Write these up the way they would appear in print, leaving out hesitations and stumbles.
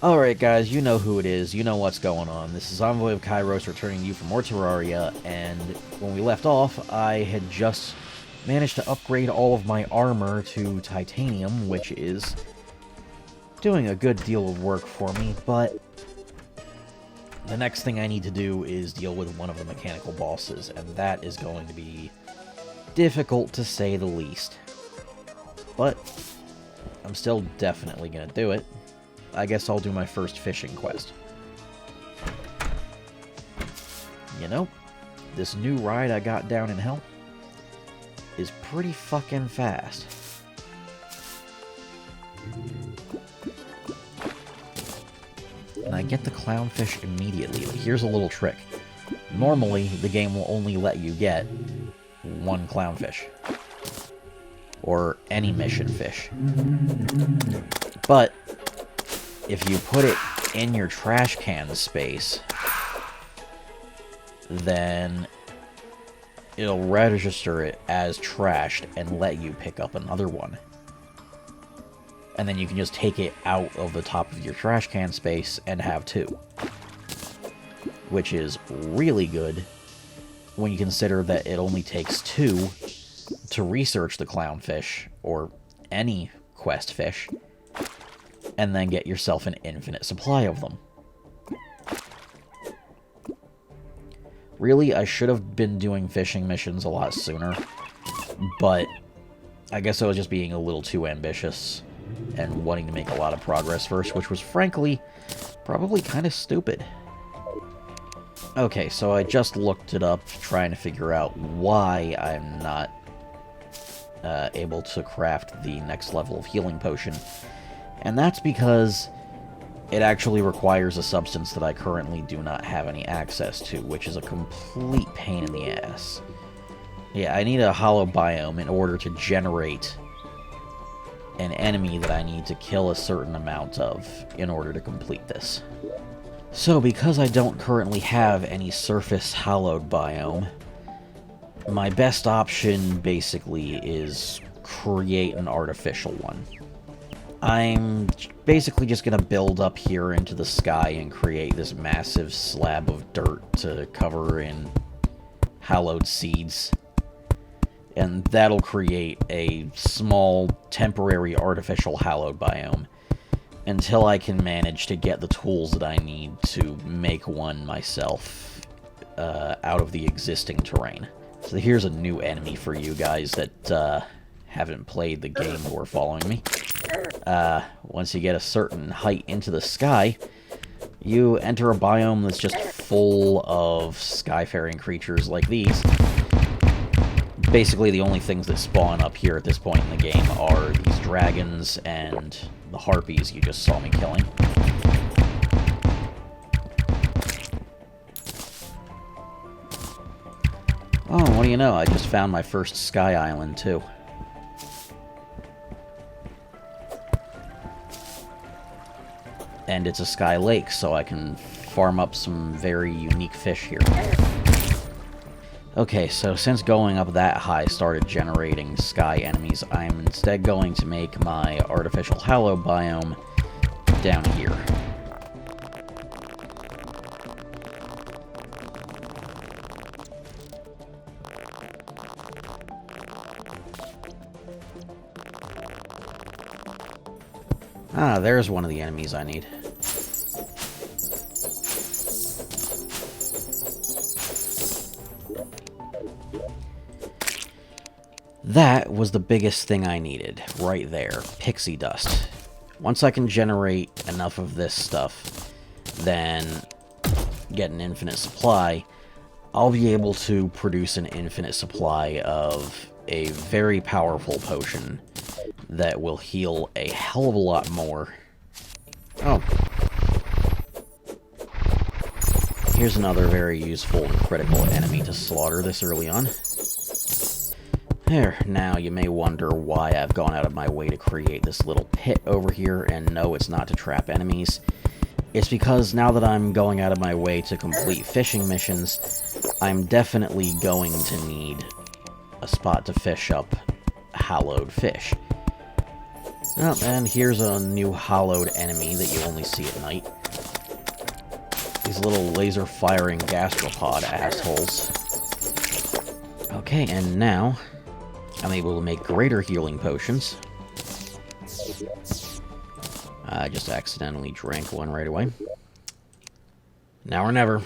Alright guys, you know who it is, you know what's going on. This is Envoy of Kairos returning to you for more Terraria, and when we left off, I had just managed to upgrade all of my armor to titanium, which is doing a good deal of work for me, but the next thing I need to do is deal with one of the mechanical bosses, and that is going to be difficult to say the least. But I'm still definitely going to do it. I guess I'll do my first fishing quest. You know, this new ride I got down in hell is pretty fucking fast. And I get the clownfish immediately. Here's a little trick. Normally, the game will only let you get one clownfish. Or any mission fish. But if you put it in your trash can space, then it'll register it as trashed and let you pick up another one. And then you can just take it out of the top of your trash can space and have two. Which is really good when you consider that it only takes two to research the clownfish, or any quest fish, and then get yourself an infinite supply of them. Really, I should have been doing fishing missions a lot sooner, but I guess I was just being a little too ambitious and wanting to make a lot of progress first, which was frankly probably kind of stupid. Okay, so I just looked it up trying to figure out why I'm not able to craft the next level of healing potion. And that's because it actually requires a substance that I currently do not have any access to, which is a complete pain in the ass. Yeah, I need a hollow biome in order to generate an enemy that I need to kill a certain amount of in order to complete this. So, because I don't currently have any surface hallowed biome, my best option basically is create an artificial one. I'm basically just going to build up here into the sky and create this massive slab of dirt to cover in hallowed seeds. And that'll create a small, temporary, artificial hallowed biome until I can manage to get the tools that I need to make one myself out of the existing terrain. So here's a new enemy for you guys that haven't played the game who are following me. Once you get a certain height into the sky, you enter a biome that's just full of skyfaring creatures like these. Basically, the only things that spawn up here at this point in the game are these dragons and the harpies you just saw me killing. Oh, what do you know? I just found my first sky island, too. And it's a sky lake, so I can farm up some very unique fish here. Okay, so since going up that high started generating sky enemies, I'm instead going to make my artificial hallow biome down here. Ah, there's one of the enemies I need. That was the biggest thing I needed, right there, pixie dust. Once I can generate enough of this stuff, then get an infinite supply, I'll be able to produce an infinite supply of a very powerful potion that will heal a hell of a lot more. Oh. Here's another very useful and critical enemy to slaughter this early on. There, now you may wonder why I've gone out of my way to create this little pit over here, and no, it's not to trap enemies. It's because now that I'm going out of my way to complete fishing missions, I'm definitely going to need a spot to fish up hallowed fish. Oh, and here's a new hollowed enemy that you only see at night. These little laser-firing gastropod assholes. Okay, and now I'm able to make greater healing potions. I just accidentally drank one right away. Now or never.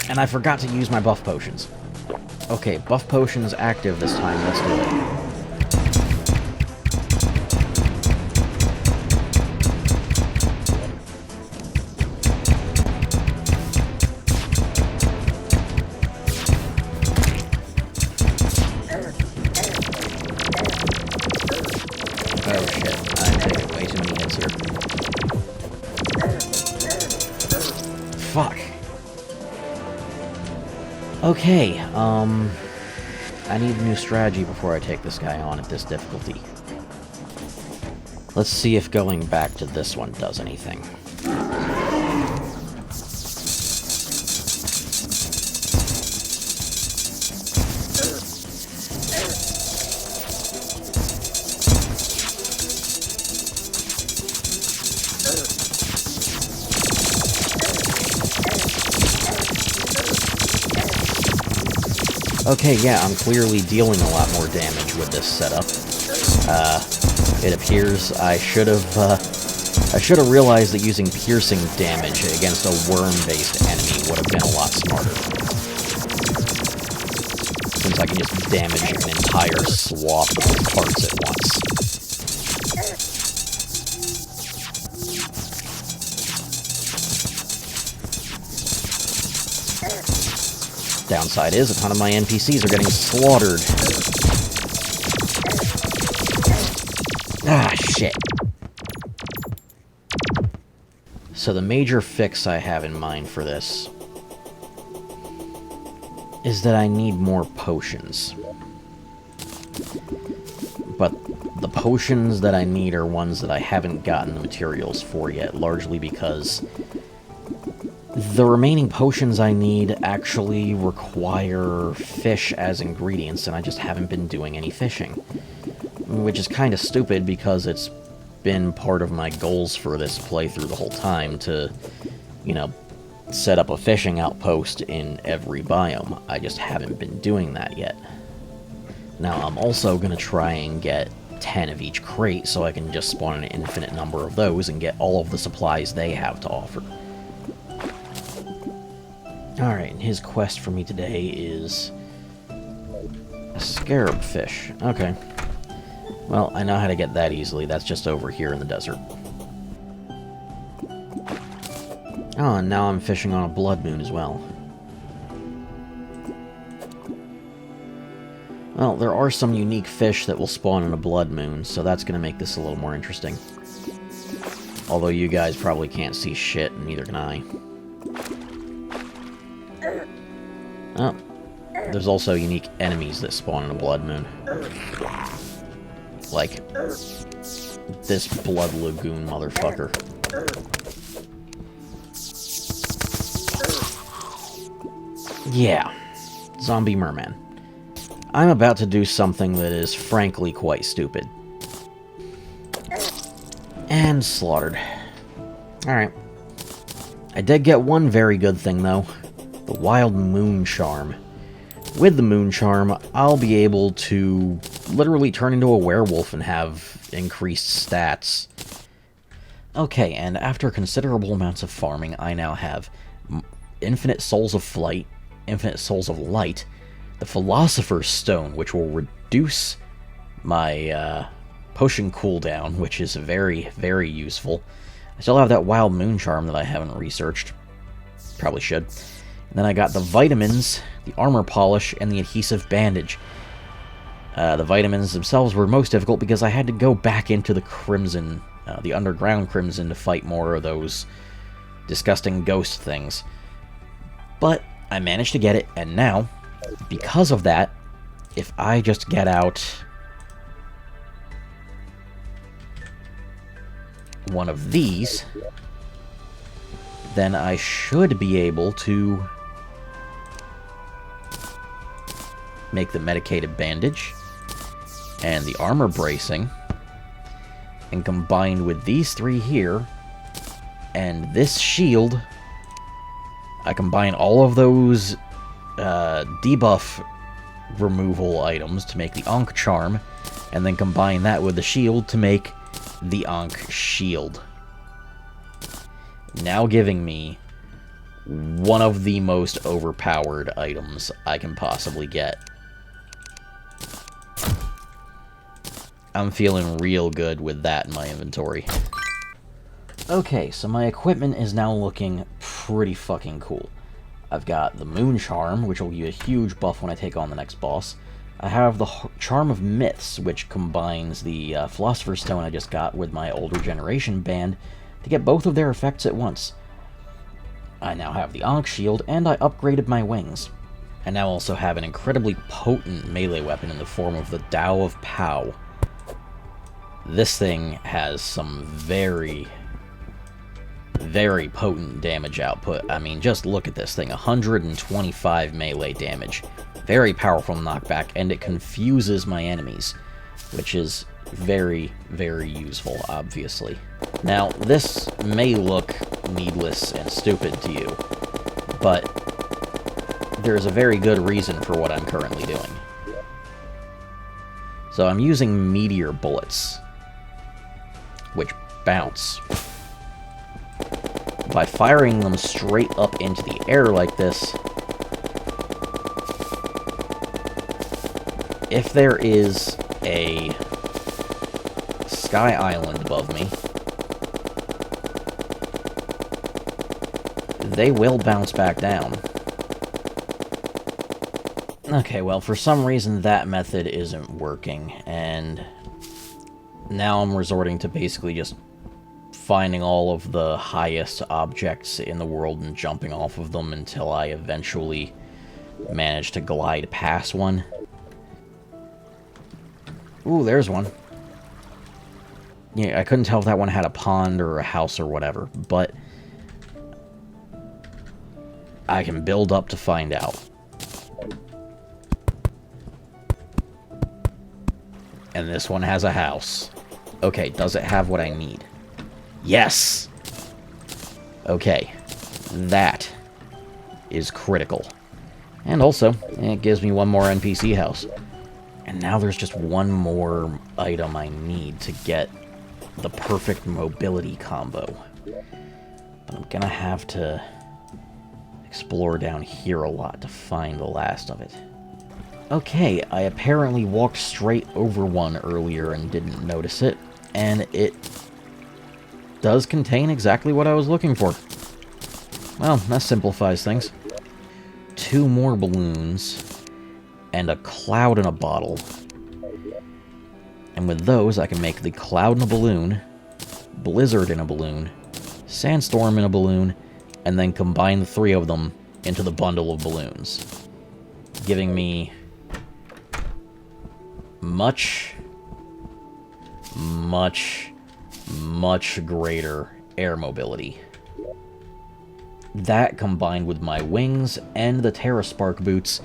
And I forgot to use my buff potions. Okay, buff potions active this time, let's do it. Oh shit, I'm taking way too many hits here. Fuck. Okay, I need a new strategy before I take this guy on at this difficulty. Let's see if going back to this one does anything. Okay, yeah, I'm clearly dealing a lot more damage with this setup. It appears I should have realized that using piercing damage against a worm-based enemy would have been a lot smarter. Since I can just damage an entire swath of parts at once. Downside is, a ton of my NPCs are getting slaughtered. Ah, shit. So the major fix I have in mind for this is that I need more potions. But the potions that I need are ones that I haven't gotten the materials for yet, largely because the remaining potions I need actually require fish as ingredients, and I just haven't been doing any fishing. Which is kind of stupid, because it's been part of my goals for this playthrough the whole time to, you know, set up a fishing outpost in every biome. I just haven't been doing that yet. Now, I'm also going to try and get 10 of each crate, so I can just spawn an infinite number of those and get all of the supplies they have to offer. Alright, and his quest for me today is a scarab fish. Okay. Well, I know how to get that easily. That's just over here in the desert. Oh, and now I'm fishing on a blood moon as well. Well, there are some unique fish that will spawn on a blood moon, so that's going to make this a little more interesting. Although you guys probably can't see shit, and neither can I. Oh, there's also unique enemies that spawn in a blood moon. Like this blood lagoon motherfucker. Yeah, zombie merman. I'm about to do something that is frankly quite stupid. And slaughtered. Alright. I did get one very good thing though. The wild moon charm. With the moon charm, I'll be able to literally turn into a werewolf and have increased stats. Okay, and after considerable amounts of farming, I now have infinite souls of flight, infinite souls of light, the Philosopher's Stone, which will reduce my potion cooldown, which is very, very useful. I still have that wild moon charm that I haven't researched. Probably should. And then I got the vitamins, the armor polish, and the adhesive bandage. The vitamins themselves were most difficult because I had to go back into the Crimson, the underground Crimson, to fight more of those disgusting ghost things. But I managed to get it, and now, because of that, if I just get out one of these, then I should be able to make the medicated bandage and the armor bracing, and combined with these three here and this shield, I combine all of those debuff removal items to make the Ankh Charm, and then combine that with the shield to make the Ankh Shield. Now giving me one of the most overpowered items I can possibly get. I'm feeling real good with that in my inventory. Okay, so my equipment is now looking pretty fucking cool. I've got the Moon Charm, which will give you a huge buff when I take on the next boss. I have the Charm of Myths, which combines the Philosopher's Stone I just got with my older generation band to get both of their effects at once. I now have the Ankh Shield, and I upgraded my wings. I now also have an incredibly potent melee weapon in the form of the Tao of Pow. This thing has some very, very potent damage output. I mean, just look at this thing. 125 melee damage. Very powerful knockback, and it confuses my enemies, which is very, very useful, obviously. Now, this may look needless and stupid to you, but there's a very good reason for what I'm currently doing. So I'm using meteor bullets, which bounce. By firing them straight up into the air like this, if there is a sky island above me, they will bounce back down. Okay, well, for some reason that method isn't working, and now I'm resorting to basically just finding all of the highest objects in the world and jumping off of them until I eventually manage to glide past one. Ooh, there's one. Yeah, I couldn't tell if that one had a pond or a house or whatever, but I can build up to find out. And this one has a house. Okay, does it have what I need? Yes! Okay, that is critical. And also, it gives me one more NPC house. And now there's just one more item I need to get the perfect mobility combo. But I'm gonna have to explore down here a lot to find the last of it. Okay, I apparently walked straight over one earlier and didn't notice it, and it does contain exactly what I was looking for. Well, that simplifies things. 2 more balloons, and a cloud in a bottle. And with those, I can make the cloud in a balloon, blizzard in a balloon, sandstorm in a balloon, and then combine the 3 of them into the bundle of balloons, giving me much, much, much greater air mobility. That, combined with my wings and the Terra Spark boots,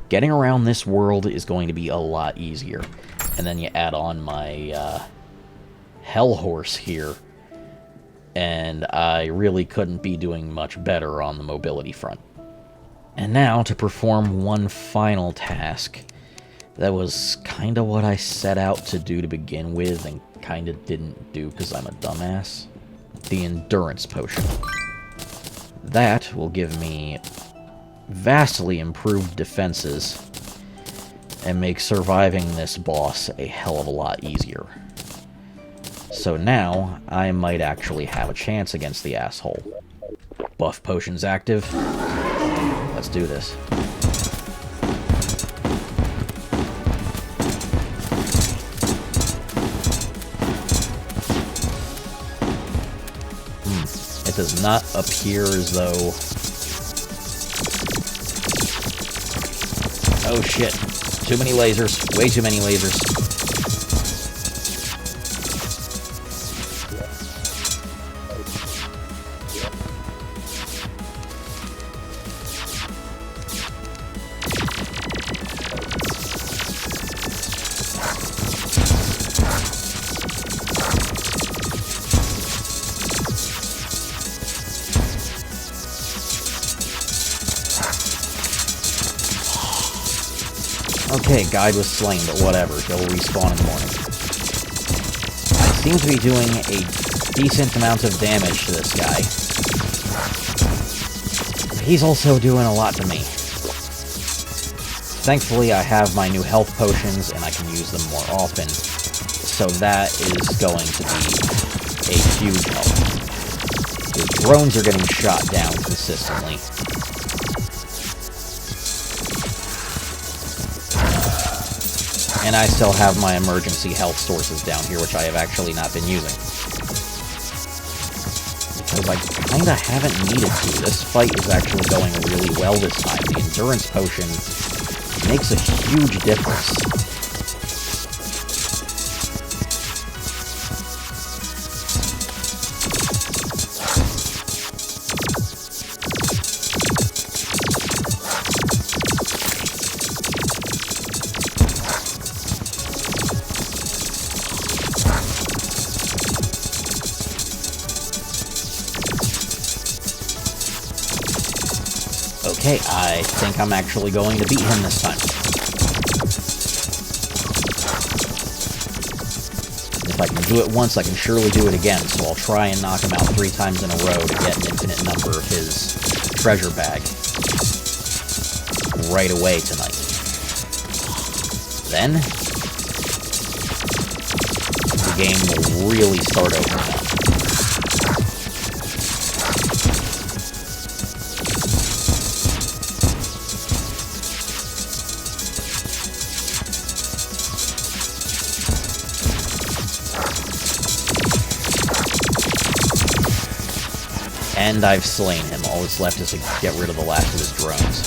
getting around this world is going to be a lot easier. And then you add on my Hell Horse here, and I really couldn't be doing much better on the mobility front. And now, to perform one final task. That was kind of what I set out to do to begin with, and kind of didn't do because I'm a dumbass. The Endurance Potion. That will give me vastly improved defenses, and make surviving this boss a hell of a lot easier. So now, I might actually have a chance against the asshole. Buff potions active. Let's do this. It does not appear as though... Oh shit. Too many lasers. Way too many lasers. Okay, guide was slain, but whatever. He'll respawn in the morning. I seem to be doing a decent amount of damage to this guy. He's also doing a lot to me. Thankfully, I have my new health potions, and I can use them more often. So that is going to be a huge help. The drones are getting shot down consistently. And I still have my emergency health sources down here, which I have actually not been using. Because I kinda haven't needed to. This fight is actually going really well this time. The endurance potion makes a huge difference. Okay, I think I'm actually going to beat him this time. If I can do it once, I can surely do it again, so I'll try and knock him out 3 times in a row to get an infinite number of his treasure bag right away tonight. Then, the game will really start opening up. And I've slain him. All that's left is to get rid of the last of his drones.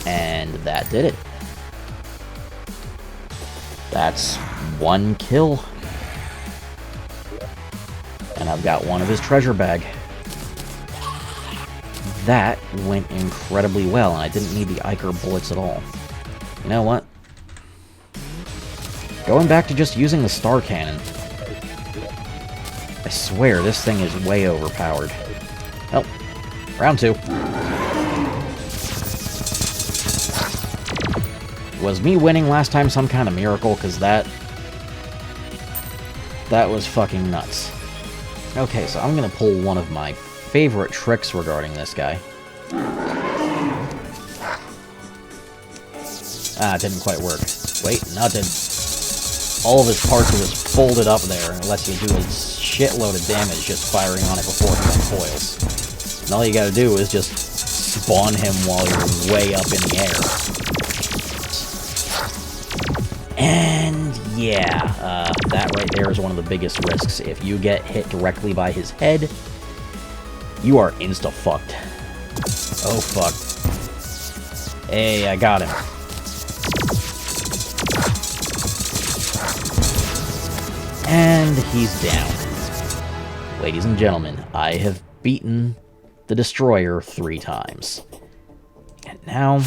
And that did it. That's 1 kill. And I've got 1 of his treasure bag. That went incredibly well, and I didn't need the Iker bullets at all. You know what? Going back to just using the star cannon. I swear, this thing is way overpowered. Oh, round 2. Was me winning last time some kind of miracle? Because that was fucking nuts. Okay, so I'm going to pull one of my favorite tricks regarding this guy. Ah, it didn't quite work. Wait, no, it didn't. All of his parts are just folded up there, and it lets you do a shitload of damage just firing on it before he uncoils. And all you gotta do is just spawn him while you're way up in the air. And yeah, that right there is one of the biggest risks. If you get hit directly by his head, you are insta-fucked. Oh, fuck. Hey, I got him. And he's down. Ladies and gentlemen, I have beaten the Destroyer 3 times. And now,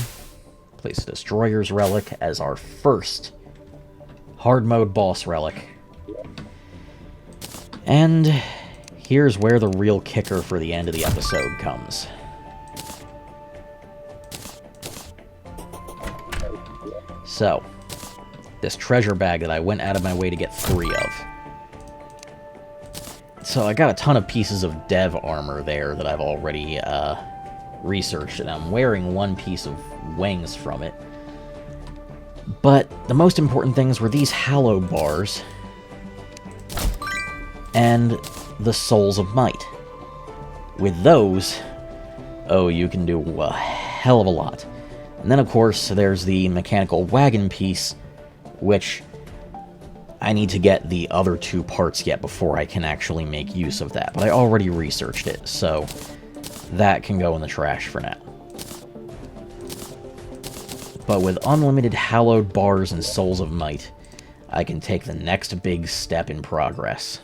place the Destroyer's Relic as our first hard mode boss relic. And here's where the real kicker for the end of the episode comes. So, this treasure bag that I went out of my way to get 3 of. So I got a ton of pieces of dev armor there that I've already researched, and I'm wearing 1 piece of wings from it. But the most important things were these hallowed bars and the Souls of Might. With those, oh, you can do a hell of a lot. And then, of course, there's the mechanical wagon piece, which I need to get the other 2 parts yet before I can actually make use of that. But I already researched it, so that can go in the trash for now. But with unlimited hallowed bars and Souls of Might, I can take the next big step in progress.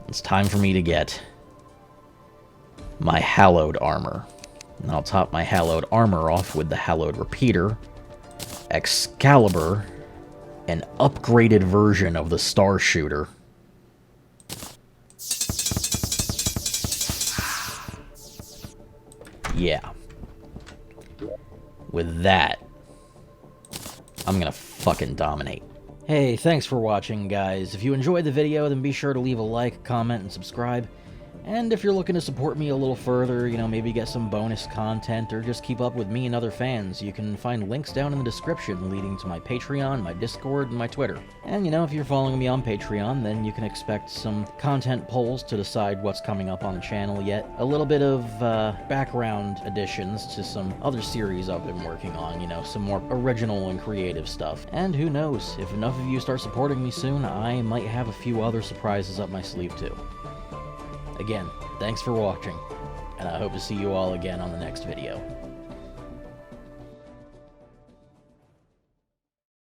It's time for me to get my hallowed armor. And I'll top my hallowed armor off with the hallowed repeater, Excalibur, an upgraded version of the Star Shooter. Yeah. With that, I'm gonna fucking dominate. Hey, thanks for watching, guys. If you enjoyed the video, then be sure to leave a like, comment, and subscribe. And if you're looking to support me a little further, you know, maybe get some bonus content or just keep up with me and other fans, you can find links down in the description leading to my Patreon, my Discord, and my Twitter. And, you know, if you're following me on Patreon, then you can expect some content polls to decide what's coming up on the channel yet. A little bit of background additions to some other series I've been working on, you know, some more original and creative stuff. And who knows, if enough of you start supporting me soon, I might have a few other surprises up my sleeve too. Again, thanks for watching, and I hope to see you all again on the next video.